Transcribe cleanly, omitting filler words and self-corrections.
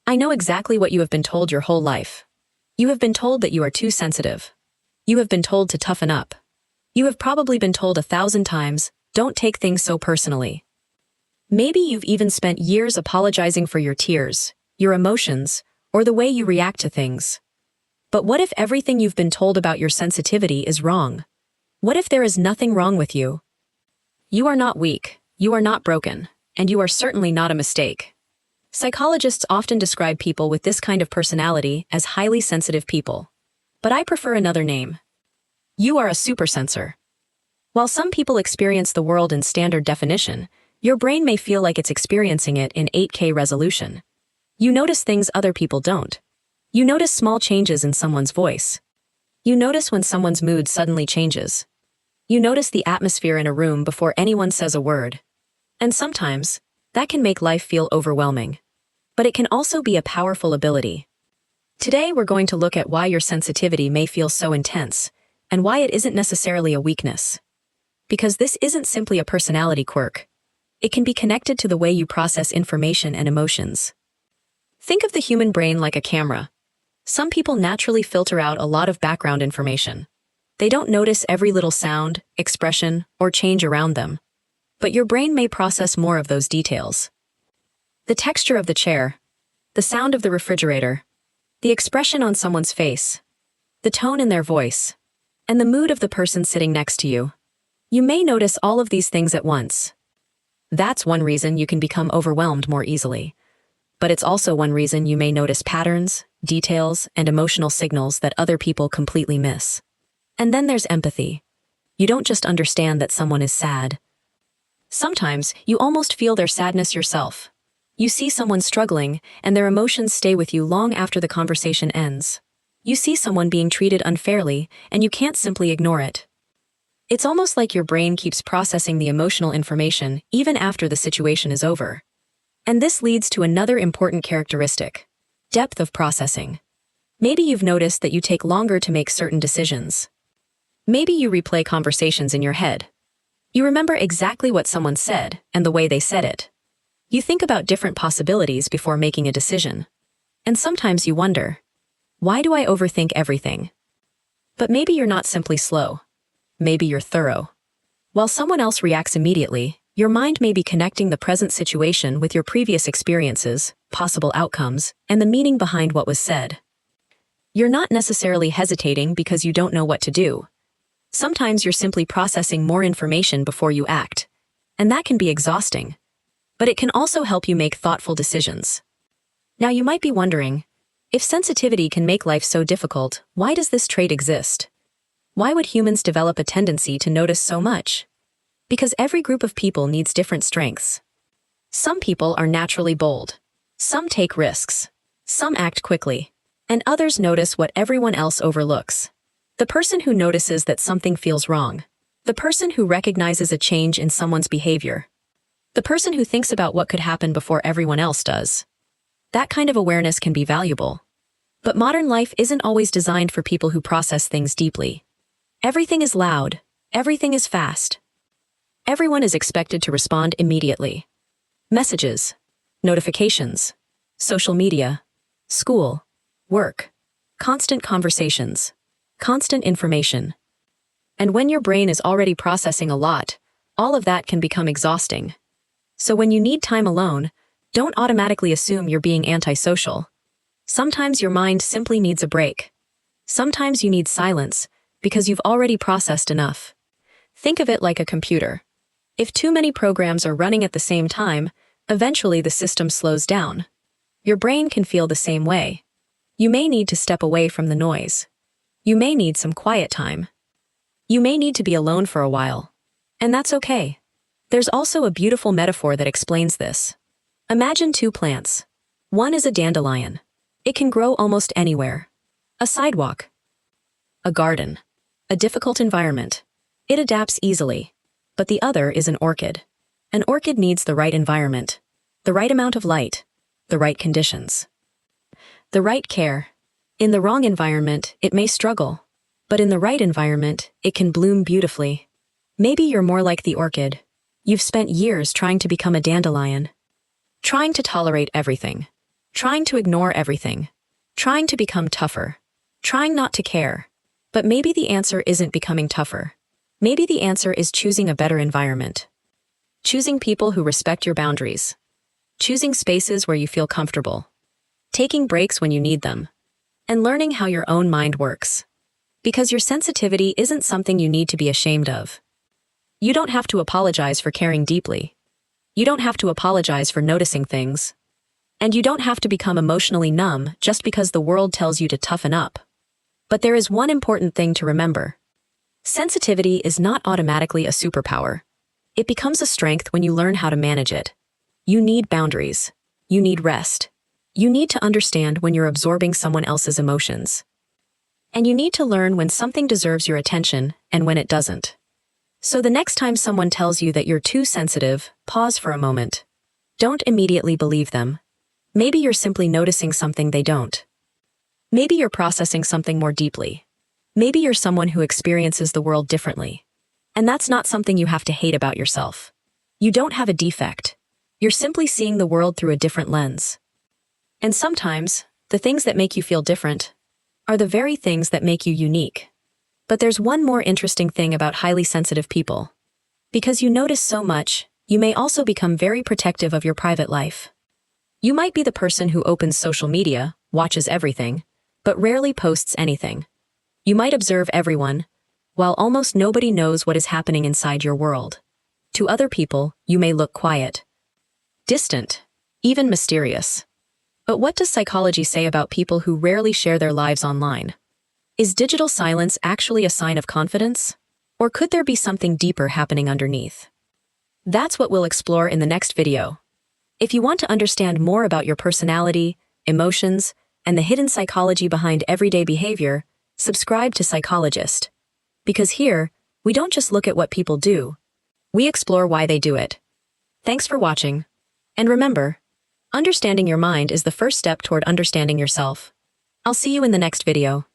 I know exactly what you have been told your whole life. You have been told that you are too sensitive. You have been told to toughen up. You have probably been told 1,000 times, don't take things so personally. Maybe you've even spent years apologizing for your tears, your emotions, or the way you react to things. But what if everything you've been told about your sensitivity is wrong? What if there is nothing wrong with you? You are not weak, you are not broken, and you are certainly not a mistake. Psychologists often describe people with this kind of personality as highly sensitive people. But I prefer another name. You are a supersensor. While some people experience the world in standard definition, your brain may feel like it's experiencing it in 8K resolution. You notice things other people don't. You notice small changes in someone's voice. You notice when someone's mood suddenly changes. You notice the atmosphere in a room before anyone says a word. And sometimes, that can make life feel overwhelming. But it can also be a powerful ability. Today we're going to look at why your sensitivity may feel so intense, and why it isn't necessarily a weakness. Because this isn't simply a personality quirk. It can be connected to the way you process information and emotions. Think of the human brain like a camera. Some people naturally filter out a lot of background information. They don't notice every little sound, expression, or change around them. But your brain may process more of those details. The texture of the chair, the sound of the refrigerator, the expression on someone's face, the tone in their voice, and the mood of the person sitting next to you. You may notice all of these things at once. That's one reason you can become overwhelmed more easily. But it's also one reason you may notice patterns, details, and emotional signals that other people completely miss. And then there's empathy. You don't just understand that someone is sad. Sometimes, you almost feel their sadness yourself. You see someone struggling, and their emotions stay with you long after the conversation ends. You see someone being treated unfairly, and you can't simply ignore it. It's almost like your brain keeps processing the emotional information even after the situation is over. And this leads to another important characteristic: depth of processing. Maybe you've noticed that you take longer to make certain decisions. Maybe you replay conversations in your head. You remember exactly what someone said and the way they said it. You think about different possibilities before making a decision. And sometimes you wonder, why do I overthink everything? But maybe you're not simply slow. Maybe you're thorough. While someone else reacts immediately, your mind may be connecting the present situation with your previous experiences, possible outcomes, and the meaning behind what was said. You're not necessarily hesitating because you don't know what to do. Sometimes you're simply processing more information before you act, and that can be exhausting. But it can also help you make thoughtful decisions. Now you might be wondering, if sensitivity can make life so difficult, why does this trait exist? Why would humans develop a tendency to notice so much? Because every group of people needs different strengths. Some people are naturally bold. Some take risks. Some act quickly. And others notice what everyone else overlooks. The person who notices that something feels wrong. The person who recognizes a change in someone's behavior. The person who thinks about what could happen before everyone else does. That kind of awareness can be valuable. But modern life isn't always designed for people who process things deeply. Everything is loud. Everything is fast. Everyone is expected to respond immediately. Messages, notifications, social media, school, work, constant conversations, constant information. And when your brain is already processing a lot, all of that can become exhausting. So when you need time alone, don't automatically assume you're being antisocial. Sometimes your mind simply needs a break. Sometimes you need silence, because you've already processed enough. Think of it like a computer. If too many programs are running at the same time, eventually the system slows down. Your brain can feel the same way. You may need to step away from the noise. You may need some quiet time. You may need to be alone for a while. And that's okay. There's also a beautiful metaphor that explains this. Imagine two plants. One is a dandelion. It can grow almost anywhere. A sidewalk. A garden. A difficult environment. It adapts easily. But the other is an orchid. An orchid needs the right environment. The right amount of light. The right conditions. The right care. In the wrong environment, it may struggle. But in the right environment, it can bloom beautifully. Maybe you're more like the orchid. You've spent years trying to become a dandelion. Trying to tolerate everything. trying to ignore everything, trying to become tougher, trying not to care. But maybe the answer isn't becoming tougher. Maybe the answer is choosing a better environment. Choosing people who respect your boundaries. Choosing spaces where you feel comfortable. Taking breaks when you need them. And learning how your own mind works. Because your sensitivity isn't something you need to be ashamed of. You don't have to apologize for caring deeply. You don't have to apologize for noticing things. And you don't have to become emotionally numb just because the world tells you to toughen up. But there is one important thing to remember. Sensitivity is not automatically a superpower. It becomes a strength when you learn how to manage it. You need boundaries. You need rest. You need to understand when you're absorbing someone else's emotions. And you need to learn when something deserves your attention and when it doesn't. So the next time someone tells you that you're too sensitive, pause for a moment. Don't immediately believe them. Maybe you're simply noticing something they don't. Maybe you're processing something more deeply. Maybe you're someone who experiences the world differently. And that's not something you have to hate about yourself. You don't have a defect. You're simply seeing the world through a different lens. And sometimes, the things that make you feel different are the very things that make you unique. But there's one more interesting thing about highly sensitive people. Because you notice so much, you may also become very protective of your private life. You might be the person who opens social media, watches everything, but rarely posts anything. You might observe everyone, while almost nobody knows what is happening inside your world. To other people, you may look quiet, distant, even mysterious. But what does psychology say about people who rarely share their lives online? Is digital silence actually a sign of confidence? Or could there be something deeper happening underneath? That's what we'll explore in the next video. If you want to understand more about your personality, emotions, and the hidden psychology behind everyday behavior, subscribe to Psychologist. Because here, we don't just look at what people do, we explore why they do it. Thanks for watching. And remember, understanding your mind is the first step toward understanding yourself. I'll see you in the next video.